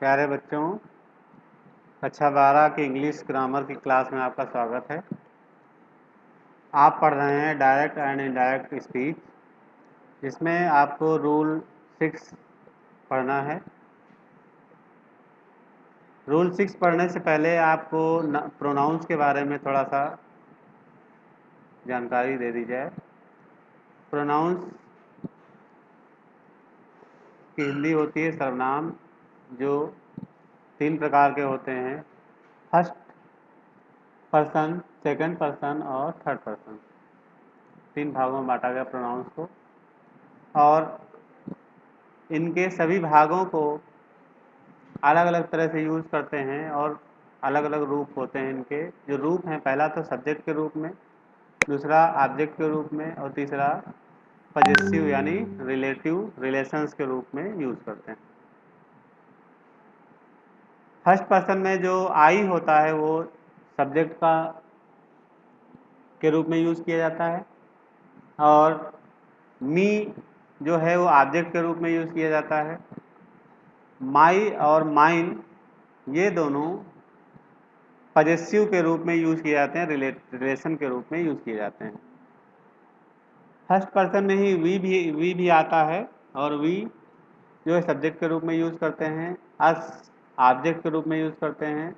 प्यारे बच्चों, कक्षा 12 की इंग्लिश ग्रामर की क्लास में आपका स्वागत है। आप पढ़ रहे हैं डायरेक्ट एंड इनडायरेक्ट स्पीच, जिसमें आपको रूल 6 पढ़ना है। रूल 6 पढ़ने से पहले आपको प्रोनाउंस के बारे में थोड़ा सा जानकारी दे दी जाए। प्रोनाउंस की हिंदी होती है सर्वनाम, जो 3 प्रकार के होते हैं: फर्स्ट पर्सन, सेकंड पर्सन और थर्ड पर्सन। 3 भागों में बांटा गया प्रोनाउंस को, और इनके सभी भागों को अलग अलग तरह से यूज करते हैं और अलग अलग रूप होते हैं। इनके जो रूप हैं, पहला तो सब्जेक्ट के रूप में, दूसरा ऑब्जेक्ट के रूप में, और तीसरा पजेसिव यानी रिलेटिव रिलेशंस के रूप में यूज करते हैं। फर्स्ट पर्सन में जो आई होता है वो सब्जेक्ट का के रूप में यूज किया जाता है, और मी जो है वो ऑब्जेक्ट के रूप में यूज किया जाता है। माई और माइन ये दोनों पजेसिव के रूप में यूज किए जाते हैं, रिलेशन के रूप में यूज किए जाते हैं। फर्स्ट पर्सन में ही वी भी आता है, और वी जो है सब्जेक्ट के रूप में यूज करते हैं, अस ऑब्जेक्ट के रूप में यूज करते हैं,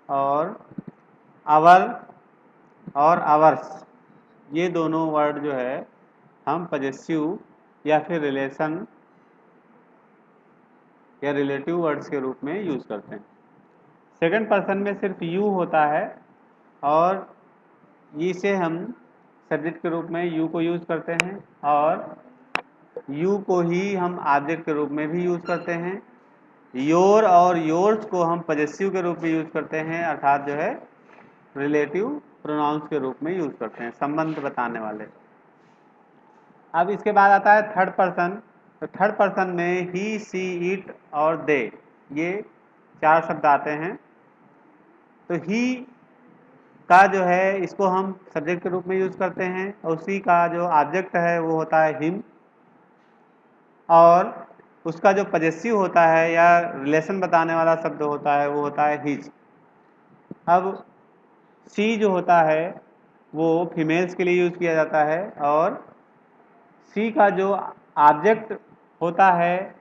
और अवर और अवर्स ये दोनों वर्ड जो है हम पजेसिव या फिर रिलेशन या रिलेटिव वर्ड्स के रूप में यूज करते हैं। सेकंड पर्सन में सिर्फ यू होता है, और इसे हम सब्जेक्ट के रूप में यू को यूज करते हैं, और यू को ही हम ऑब्जेक्ट के रूप में भी यूज करते हैं। योर और योर्स को हम पजेसिव के रूप में यूज करते हैं, अर्थात जो है रिलेटिव प्रोनाउंस के रूप में यूज करते हैं, संबंध बताने वाले। अब इसके बाद आता है थर्ड पर्सन। तो थर्ड पर्सन में ही, सी, इट और दे, ये 4 शब्द आते हैं। तो ही का जो है इसको हम सब्जेक्ट के रूप में यूज करते हैं, और उसी का जो ऑब्जेक्ट है वो होता है हिम, और उसका जो पजेसिव होता है या रिलेशन बताने वाला शब्द होता है वो होता है हिज। अब सी जो होता है वो फीमेल्स के लिए यूज किया जाता है, और सी का जो ऑब्जेक्ट होता है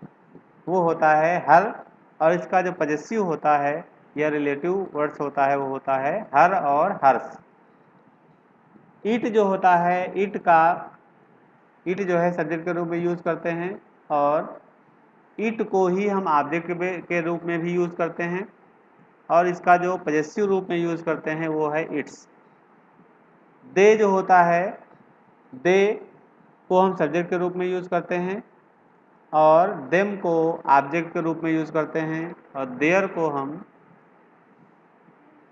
वो होता है हर, और इसका जो पजेसिव होता है या रिलेटिव वर्ड्स होता है वो होता है हर और हर्ष। इट जो होता है, इट जो है सब्जेक्ट के रूप में यूज करते हैं, और इट को ही हम ऑब्जेक्ट के रूप में भी यूज करते हैं, और इसका जो पजेसिव रूप में यूज करते हैं वो है इट्स। दे जो होता है, दे को हम सब्जेक्ट के रूप में यूज करते हैं, और देम को ऑब्जेक्ट के रूप में यूज करते हैं, और देयर को हम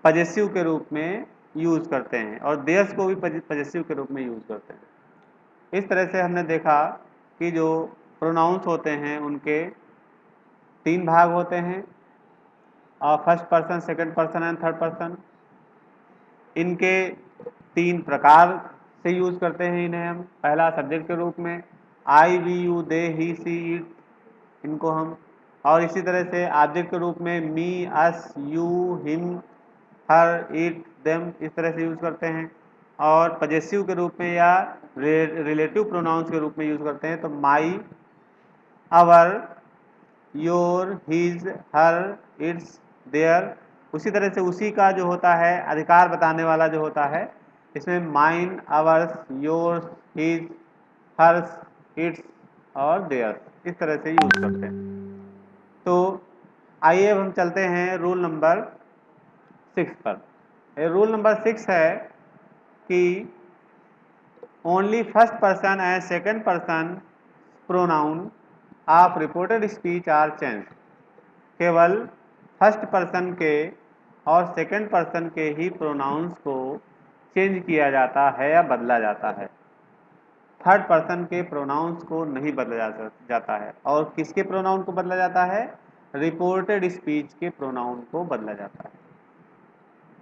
पजेसिव के रूप में यूज करते हैं, और देयर्स को भी पजेसिव के रूप में यूज करते हैं। इस तरह से हमने देखा कि जो प्रोनाउंस होते हैं उनके 3 भाग होते हैं, और first person, second person and third person. इनके 3 प्रकार से यूज करते हैं इन्हें हम। पहला सब्जेक्ट के रूप में I, we, you, they, he, she, it, इनको हम, और इसी तरह से ऑब्जेक्ट के रूप में me, us, you, him, her, it, them, इस तरह से यूज करते हैं। और पजेसिव के रूप में या रिलेटिव प्रोनाउंस के रूप में यूज करते हैं, तो my, our, your, his, her, its, their. उसी तरह से उसी का जो होता है अधिकार बताने वाला जो होता है, इसमें mine, ours, yours, his, hers, its और देयर्स, इस तरह से यूज करते हैं। तो आइए अब हम चलते हैं रूल नंबर 6 पर। रूल नंबर 6 है कि only first person and second person pronoun of reported speech are change. केवल फर्स्ट पर्सन के और सेकंड पर्सन के ही प्रोनाउंस को चेंज किया जाता है या बदला जाता है। थर्ड पर्सन के प्रोनाउंस को नहीं बदला जाता है। और किसके प्रोनाउन को बदला जाता है? रिपोर्टेड स्पीच के प्रोनाउन को बदला जाता है।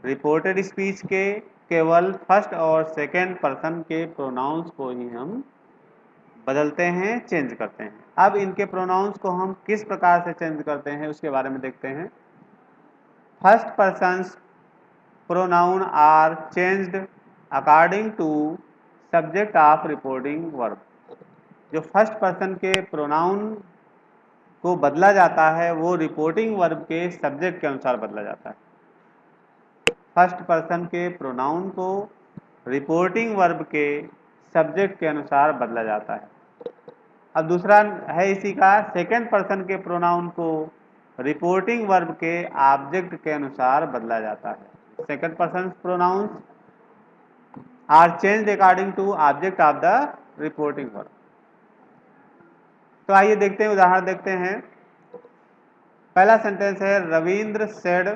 रिपोर्टेड स्पीच के केवल फर्स्ट और सेकंड पर्सन के प्रोनाउंस को ही हम बदलते हैं, चेंज करते हैं। अब इनके प्रोनाउंस को हम किस प्रकार से चेंज करते हैं उसके बारे में देखते हैं। First persons pronoun are changed according to subject of reporting verb. जो फर्स्ट पर्सन के प्रोनाउन को बदला जाता है वो रिपोर्टिंग वर्ब के सब्जेक्ट के अनुसार बदला जाता है। फर्स्ट पर्सन के प्रोनाउन को रिपोर्टिंग वर्ब के सब्जेक्ट के अनुसार बदला जाता है। अब दूसरा है इसी का, सेकंड पर्सन के प्रोनाउन को रिपोर्टिंग वर्ब के ऑब्जेक्ट के अनुसार बदला जाता है। Second person pronouns are changed according to object of the reporting verb. तो आइए देखते हैं, उदाहरण देखते हैं। पहला सेंटेंस है Ravindra said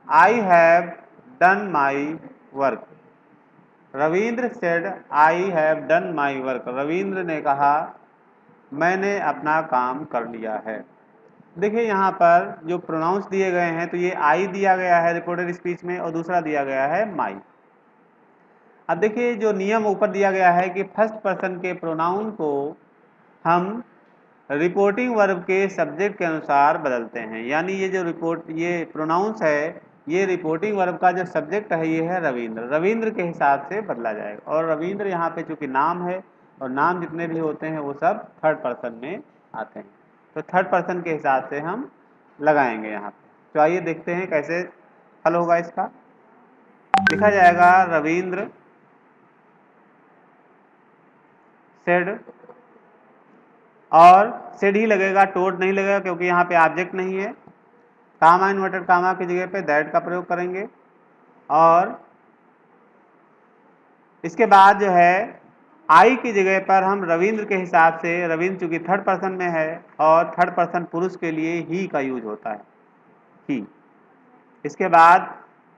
I have done my work. Ravindra said I have done my work. Ravindra ने कहा मैंने अपना काम कर लिया है। देखिए यहाँ पर जो प्रोनाउंस दिए गए हैं तो ये आई दिया गया है रिपोर्टेड स्पीच में और दूसरा दिया गया है माई। अब देखिए जो नियम ऊपर दिया गया है कि फर्स्ट पर्सन के प्रोनाउन को हम रिपोर्टिंग वर्ब के सब्जेक्ट के अनुसार बदलते हैं, यानी ये जो ये प्रोनाउंस है ये रिपोर्टिंग वर्ब का जो सब्जेक्ट है ये है रविंद्र। रविंद्र के हिसाब से बदला जाएगा और रविंद्र यहाँ पे चूंकि नाम है और नाम जितने भी होते हैं वो सब थर्ड पर्सन में आते हैं, तो थर्ड पर्सन के हिसाब से हम लगाएंगे यहाँ पे। तो आइए देखते हैं कैसे हल होगा इसका। लिखा जाएगा रविंद्र सेड, और सेड ही लगेगा, टोड नहीं लगेगा क्योंकि यहाँ पे ऑब्जेक्ट नहीं है। कामा इन्वर्टेड कामा की जगह पे दैट का प्रयोग करेंगे और इसके बाद जो है आई की जगह पर हम रविंद्र के हिसाब से, रविंद्र चूंकि थर्ड पर्सन में है और थर्ड पर्सन पुरुष के लिए ही का यूज होता है, ही। इसके बाद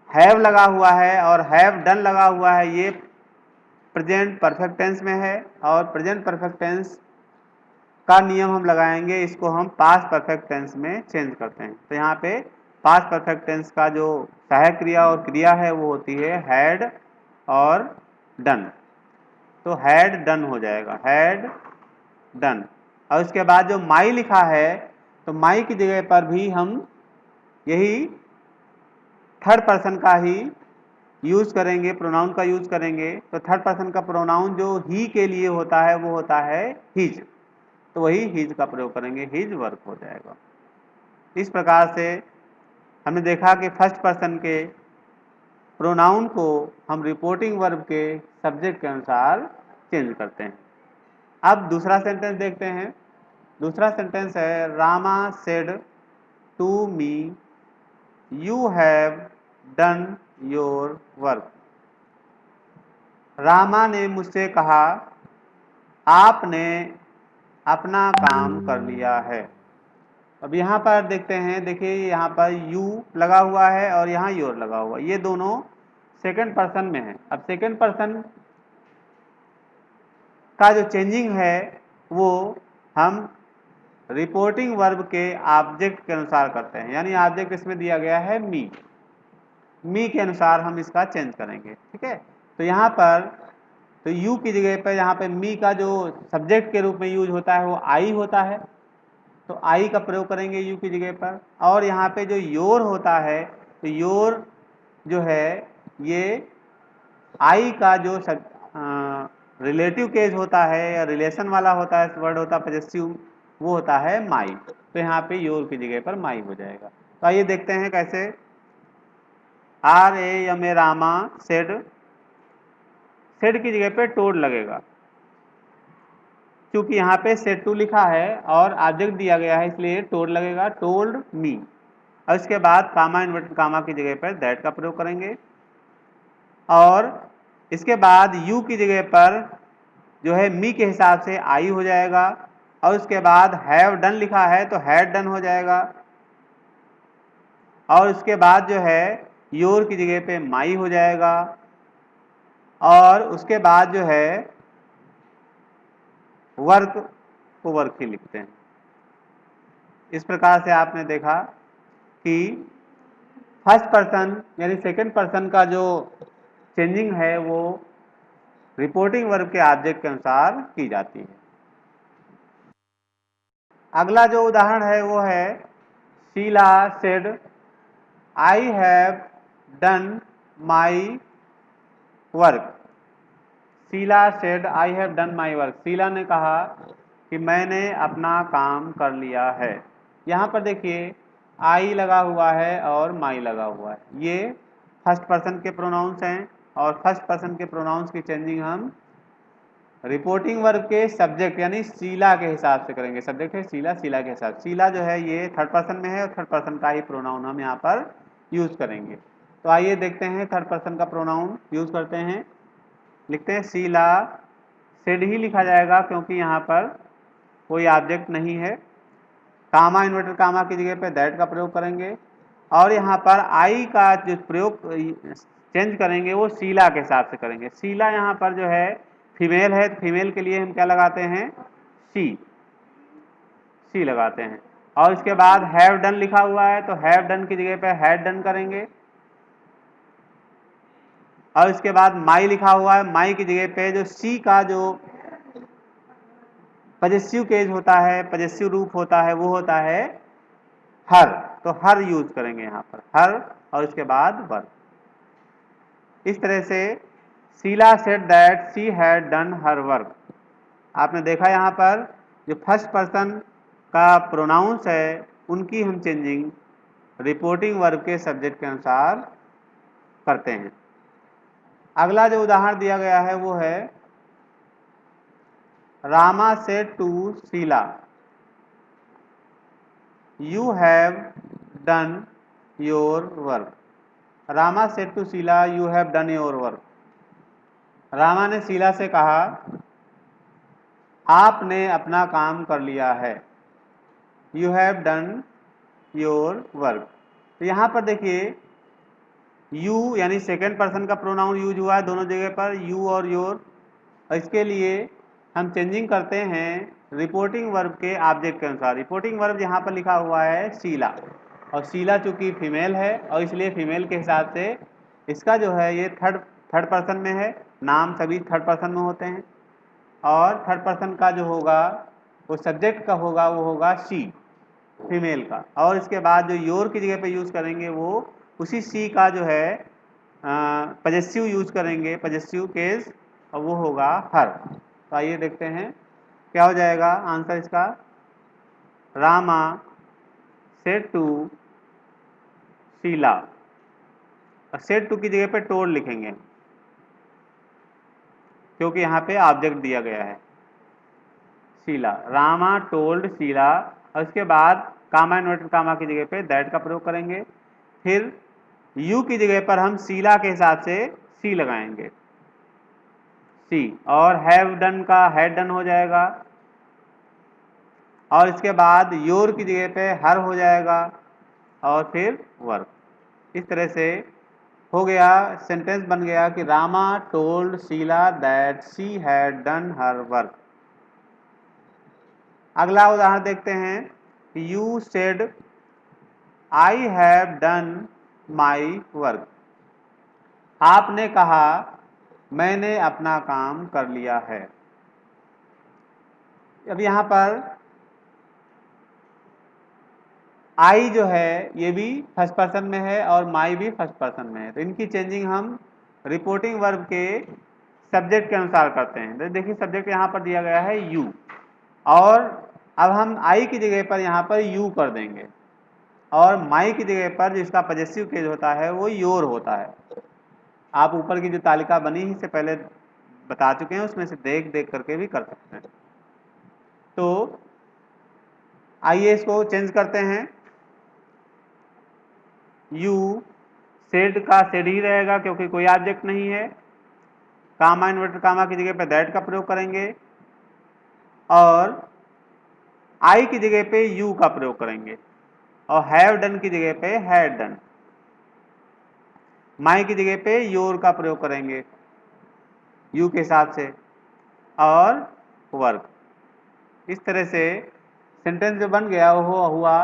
हैव लगा हुआ है और हैव डन लगा हुआ है, ये प्रेजेंट परफेक्ट टेंस में है और प्रेजेंट परफेक्ट टेंस का नियम हम लगाएंगे, इसको हम पास्ट परफेक्ट टेंस में चेंज करते हैं। तो यहाँ पे पास्ट परफेक्ट टेंस का जो सहायक क्रिया और क्रिया है वो होती है हैड और डन। तो हैड डन हो जाएगा, हैड डन। और उसके बाद जो माई लिखा है तो माई की जगह पर भी हम यही थर्ड पर्सन का ही यूज करेंगे, प्रोनाउन का यूज करेंगे। तो थर्ड पर्सन का प्रोनाउन जो ही के लिए होता है वो होता है हिज, तो वही हिज का प्रयोग करेंगे, हिज वर्क हो जाएगा। इस प्रकार से हमने देखा कि फर्स्ट पर्सन के प्रोनाउन को हम रिपोर्टिंग वर्ब के सब्जेक्ट के अनुसार चेंज करते हैं। अब दूसरा सेंटेंस देखते हैं। दूसरा सेंटेंस है Rama said to me you have done your work. Rama ने मुझसे कहा आपने अपना काम कर लिया है। अब यहाँ पर देखते हैं, देखिए यहाँ पर यू लगा हुआ है और यहाँ योर लगा हुआ है, ये दोनों सेकंड पर्सन में है। अब सेकंड पर्सन का जो चेंजिंग है वो हम रिपोर्टिंग वर्ब के ऑब्जेक्ट के अनुसार करते हैं, यानी ऑब्जेक्ट इसमें दिया गया है मी, मी के अनुसार हम इसका चेंज करेंगे। ठीक है, तो यहाँ पर तो यू की जगह पर यहाँ पे मी का जो सब्जेक्ट के रूप में यूज होता है वो आई होता है, तो आई का प्रयोग करेंगे यू की जगह पर। और यहाँ पे जो योर होता है तो योर जो है ये आई का जो रिलेटिव केस होता है या रिलेशन वाला होता है, वर्ड होता है पॉजेसिव, वो होता है माई। तो यहाँ पे योर की जगह पर माई हो जाएगा। तो आइए देखते हैं कैसे। R A M A Rama said, said की जगह पे टोड लगेगा क्योंकि यहाँ पे सेड टू लिखा है और ऑब्जेक्ट दिया गया है इसलिए टोड लगेगा, टोल्ड मी। और इसके बाद कामा इन्वर्टेड कामा की जगह पर दैट का प्रयोग करेंगे और इसके बाद यू की जगह पर जो है मी के हिसाब से आई हो जाएगा और उसके बाद हैव डन लिखा है तो हैड डन हो जाएगा और उसके बाद जो है योर की जगह पे माई हो जाएगा और उसके बाद जो है वर्क को वर्क ही लिखते हैं। इस प्रकार से आपने देखा कि फर्स्ट पर्सन यानी सेकंड पर्सन का जो चेंजिंग है वो रिपोर्टिंग वर्ब के ऑब्जेक्ट के अनुसार की जाती है। अगला जो उदाहरण है वो है Sheela said I have done my work. Sheela said I have done my work. Sheela ने कहा कि मैंने अपना काम कर लिया है। यहाँ पर देखिए आई लगा हुआ है और माई लगा हुआ है, ये फर्स्ट पर्सन के प्रोनाउंस हैं और फर्स्ट पर्सन के प्रोनाउंस की चेंजिंग हम रिपोर्टिंग वर्ब के सब्जेक्ट यानी शीला के हिसाब से करेंगे। सब्जेक्ट है शीला, शीला के हिसाब से। शीला जो है ये थर्ड पर्सन में है और थर्ड पर्सन का ही प्रोनाउन हम यहाँ पर यूज करेंगे। तो आइए देखते हैं थर्ड पर्सन का प्रोनाउन यूज करते हैं। लिखते हैं शीला सेड ही लिखा जाएगा क्योंकि यहाँ पर कोई ऑब्जेक्ट नहीं है। कामा इन्वर्टेड कामा की जगह पे दैट का प्रयोग करेंगे और यहाँ पर आई का जो प्रयोग चेंज करेंगे वो शीला के हिसाब से करेंगे। शीला यहाँ पर जो है फीमेल है, फीमेल के लिए हम क्या लगाते हैं, सी लगाते हैं। और इसके बाद हैव डन लिखा हुआ है तो हैव डन की जगह पे हैड डन करेंगे। और इसके बाद माई लिखा हुआ है, माई की जगह पे जो सी का जो पजेसिव केस होता है, पजेसिव रूप होता है, वो होता है हर। तो हर यूज करेंगे यहाँ पर, हर और इसके बाद वर्क। इस तरह से Sheela said that she had done her work. आपने देखा यहाँ पर जो फर्स्ट पर्सन का प्रोनाउंस है उनकी हम चेंजिंग रिपोर्टिंग वर्ब के सब्जेक्ट के अनुसार करते हैं। अगला जो उदाहरण दिया गया है वो है Rama said to Sheela you have done your work. Rama said to Sheela you have done your work. Rama ने शीला से कहा आपने अपना काम कर लिया है। You have done your work. तो यहाँ पर देखिए यू यानी सेकेंड पर्सन का प्रोनाउन यूज हुआ है दोनों जगह पर, यू और योर। इसके लिए हम चेंजिंग करते हैं रिपोर्टिंग वर्ब के ऑब्जेक्ट के अनुसार। रिपोर्टिंग वर्ब यहाँ पर लिखा हुआ है शीला और शीला चूंकि फीमेल है और इसलिए फीमेल के हिसाब से इसका जो है ये थर्ड पर्सन में है। नाम सभी थर्ड पर्सन में होते हैं और थर्ड पर्सन का जो होगा वो सब्जेक्ट का होगा, वो होगा शी फीमेल का। और इसके बाद जो योर की जगह पे यूज करेंगे वो उसी सी का जो है पजेसिव यूज करेंगे, पजेसिव केस, और वो होगा हर। तो आइए देखते हैं क्या हो जाएगा आंसर इसका। Rama said to Sheela, said to की जगह पे टोल्ड लिखेंगे क्योंकि यहाँ पे ऑब्जेक्ट दिया गया है शीला। रामा टोल्ड शीला और इसके बाद कामा इन्वर्टेड कामा की जगह पे दैट का प्रयोग करेंगे। फिर यू की जगह पर हम शीला के हिसाब से सी लगाएंगे, सी। और हैव डन का हैड डन हो जाएगा और इसके बाद योर की जगह पे हर हो जाएगा और फिर वर्क। इस तरह से हो गया, सेंटेंस बन गया कि Rama told Sheela that she had done her work. अगला उदाहरण देखते हैं। You said I have done my work. आपने कहा मैंने अपना काम कर लिया है। अब यहाँ पर आई जो है ये भी फर्स्ट पर्सन में है और माई भी फर्स्ट पर्सन में है, तो इनकी चेंजिंग हम रिपोर्टिंग वर्ब के सब्जेक्ट के अनुसार करते हैं। तो देखिए सब्जेक्ट यहाँ पर दिया गया है यू और अब हम आई की जगह पर यहाँ पर यू कर देंगे और माई की जगह पर जिसका पजेसिव केस होता है वो योर होता है। आप ऊपर की जो तालिका बनी ही से पहले बता चुके हैं, उसमें से देख देख करके भी कर सकते हैं। तो आइए इसको चेंज करते हैं। यू सेड का सेड ही रहेगा क्योंकि कोई ऑब्जेक्ट नहीं है। कामा इन्वर्टेड कामा की जगह पे दैट का प्रयोग करेंगे और आई की जगह पे यू का प्रयोग करेंगे और हैव डन की जगह पे हैड डन। माई की जगह पे योर का प्रयोग करेंगे यू के हिसाब से और वर्क। इस तरह से सेंटेंस जो बन गया वो हुआ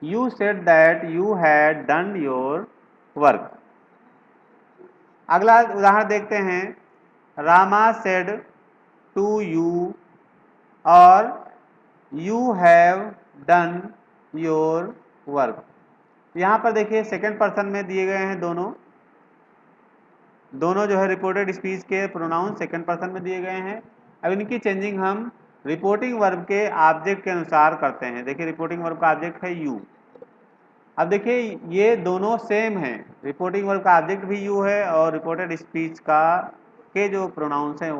you said that you had done your work. अगला उदाहरण देखते हैं। रामा सेड टू यू और you have done your work. यहाँ पर देखिए सेकंड पर्सन में दिए गए हैं दोनों जो है रिपोर्टेड स्पीच के प्रोनाउन सेकंड पर्सन में दिए गए हैं। अब इनकी चेंजिंग हम रिपोर्टिंग वर्ब के ऑब्जेक्ट के अनुसार करते हैं। देखिए रिपोर्टिंग वर्ब का ऑब्जेक्ट है यू। अब देखिए ये दोनों सेम हैं, रिपोर्टिंग वर्ब का ऑब्जेक्ट भी यू है और रिपोर्टेड स्पीच का के जो प्रोनाउंस हैं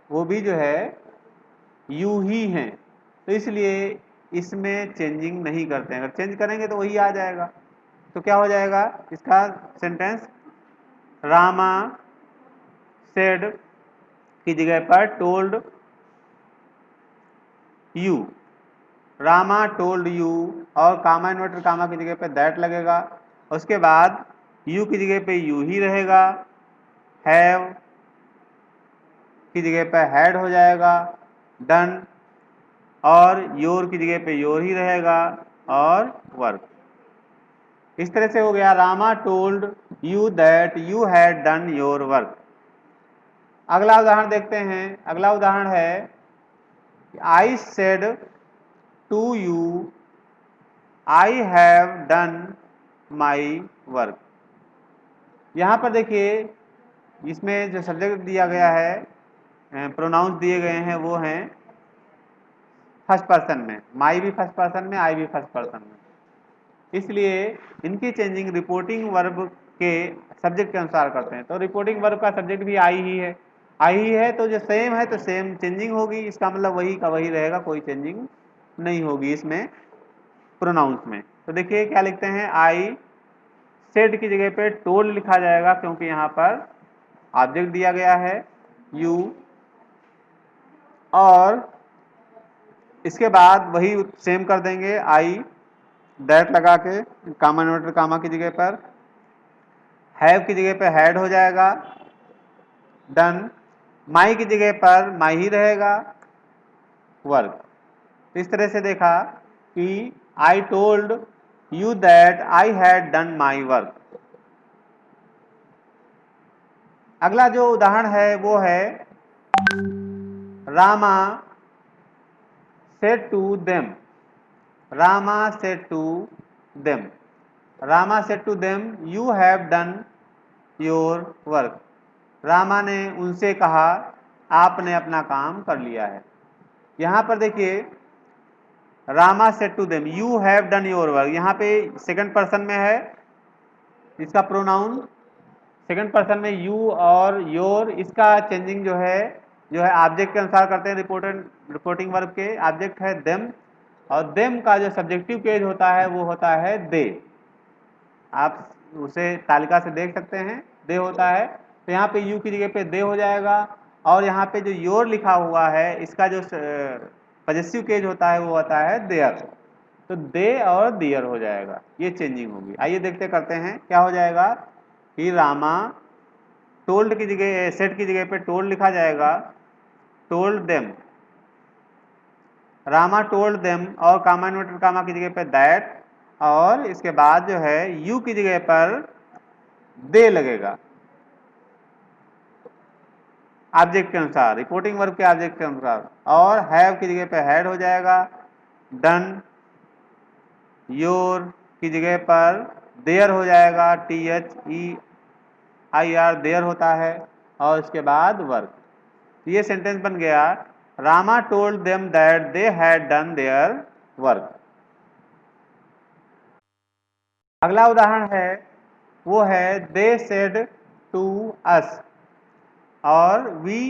वो भी जो है यू ही हैं। तो इसलिए इसमें चेंजिंग नहीं करते हैं। अगर चेंज करेंगे तो वही आ जाएगा। तो क्या हो जाएगा इसका सेंटेंस, रामा सेड की जगह पर told you, Rama told you, और कामा इन्वर्टर कामा की जगह पे दैट लगेगा। उसके बाद यू की जगह पे यू ही रहेगा, हैव की जगह पे हैड हो जाएगा, डन, और योर की जगह पे योर ही रहेगा, और वर्क। इस तरह से हो गया Rama told you that you had done your work. अगला उदाहरण देखते हैं। अगला उदाहरण है I said to you I have done my work. यहाँ पर देखिए इसमें जो सब्जेक्ट दिया गया है, प्रोनाउंस दिए गए हैं वो हैं फर्स्ट पर्सन में, माई भी फर्स्ट पर्सन में, आई भी फर्स्ट पर्सन में। इसलिए इनकी चेंजिंग रिपोर्टिंग वर्ब के सब्जेक्ट के अनुसार करते हैं। तो रिपोर्टिंग वर्ब का सब्जेक्ट भी आई ही है, आई ही है तो जो सेम है तो सेम चेंजिंग होगी। इसका मतलब वही का वही रहेगा, कोई चेंजिंग नहीं होगी इसमें प्रोनाउंस में। तो देखिए क्या लिखते हैं, आई सेड की जगह पे टोल्ड लिखा जाएगा क्योंकि यहाँ पर ऑब्जेक्ट दिया गया है यू, और इसके बाद वही सेम कर देंगे आई दैट लगा के कामा इन्वर्टर कामा की जगह पर, हैव की जगह पे हैड हो जाएगा, डन, माई की जगह पर माई ही रहेगा, वर्क। इस तरह से देखा कि I told you that I had done my work. अगला जो उदाहरण है वो है Rama said to them, Rama said to them, Rama said to them you have done your work. Rama ने उनसे कहा आपने अपना काम कर लिया है। यहाँ पर देखिए Rama said to them you have done your work, यहाँ पे सेकंड पर्सन में है, इसका प्रोनाउन सेकंड पर्सन में यू और योर। इसका चेंजिंग जो है ऑब्जेक्ट के अनुसार करते हैं। रिपोर्टिंग वर्ब के ऑब्जेक्ट है देम, और देम का जो सब्जेक्टिव केज होता है वो होता है दे। आप उसे तालिका से देख सकते हैं, दे होता है। तो यहाँ पे यू की जगह पे दे हो जाएगा, और यहाँ पे जो योर लिखा हुआ है इसका जो पजेसिव केज होता है वो होता है देयर। तो दे और दियर हो जाएगा, ये चेंजिंग होगी। आइए देखते करते हैं क्या हो जाएगा कि रामा टोल्ड की जगह सेट की जगह पे टोल्ड लिखा जाएगा, told them, Rama told them, और कामा इन्वर्टेड कामा की जगह पे दैट, और इसके बाद जो है यू की जगह पर दे लगेगा ऑब्जेक्ट के अनुसार, रिपोर्टिंग वर्ब के ऑब्जेक्ट के अनुसार, और हैव की जगह पे हैड हो जाएगा, डन, योर की जगह पर देयर हो जाएगा, THEIR देयर होता है, और इसके बाद वर्क। ये सेंटेंस बन गया Rama told them that they had done their work. अगला उदाहरण है वो है दे सेड टू अस और we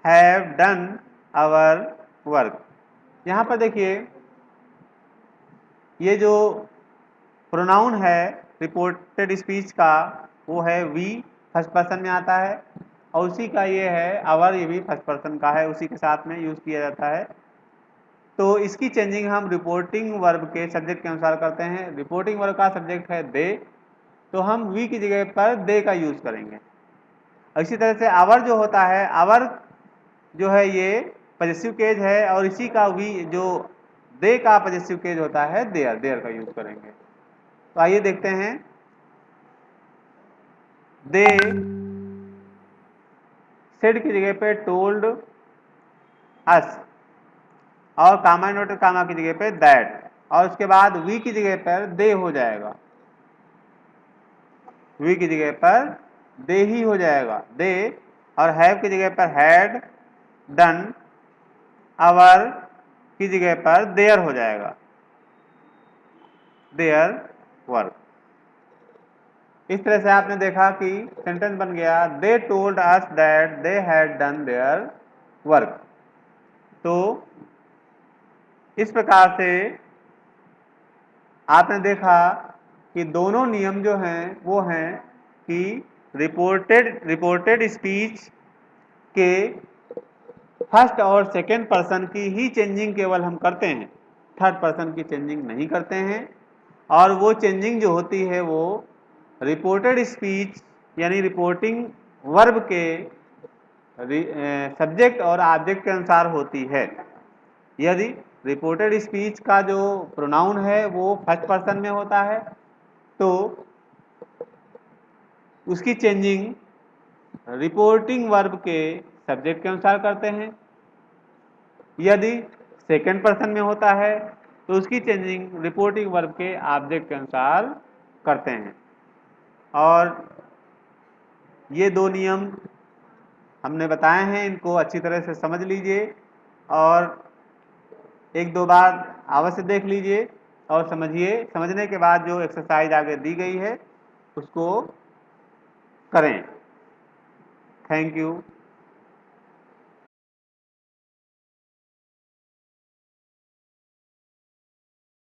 have done our work. यहाँ पर देखिए ये जो प्रोनाउन है रिपोर्टेड स्पीच का वो है वी, फर्स्ट पर्सन में आता है, और उसी का ये है आवर, ये भी फर्स्ट पर्सन का है, उसी के साथ में यूज किया जाता है। तो इसकी चेंजिंग हम रिपोर्टिंग वर्ब के सब्जेक्ट के अनुसार करते हैं। रिपोर्टिंग वर्ब का सब्जेक्ट है दे, तो हम वी की जगह पर दे का यूज करेंगे। इसी तरह से आवर जो होता है, आवर जो है ये पजेसिव केज है, और इसी का वी जो दे का पजेसिव केज होता है देयर, देयर का यूज करेंगे। तो आइए देखते हैं, दे सेड की जगह पे टोल्ड अस, और कामा इन्वर्टेड कामा की जगह पे दैट, और उसके बाद वी की जगह पर दे हो जाएगा, वी की जगह पर दे ही हो जाएगा, दे, और हैव की जगह पर हैड डन, आवर की जगह पर देयर हो जाएगा, देयर वर्क। इस तरह से आपने देखा कि सेंटेंस बन गया they told us that they had done their work. तो इस प्रकार से आपने देखा कि दोनों नियम जो हैं वो हैं कि रिपोर्टेड स्पीच के फर्स्ट और सेकेंड पर्सन की ही चेंजिंग केवल हम करते हैं, थर्ड पर्सन की चेंजिंग नहीं करते हैं। और वो चेंजिंग जो होती है वो रिपोर्टेड स्पीच यानी रिपोर्टिंग वर्ब के सब्जेक्ट और ऑब्जेक्ट के अनुसार होती है। यदि रिपोर्टेड स्पीच का जो प्रोनाउन है वो फर्स्ट पर्सन में होता है तो उसकी चेंजिंग रिपोर्टिंग वर्ब के सब्जेक्ट के अनुसार करते हैं। यदि सेकंड पर्सन में होता है तो उसकी चेंजिंग रिपोर्टिंग वर्ब के ऑब्जेक्ट के अनुसार करते हैं। और ये दो नियम हमने बताए हैं, इनको अच्छी तरह से समझ लीजिए और एक दो बार अवश्य देख लीजिए और समझिए। समझने के बाद जो एक्सरसाइज आगे दी गई है उसको करें। Thank you.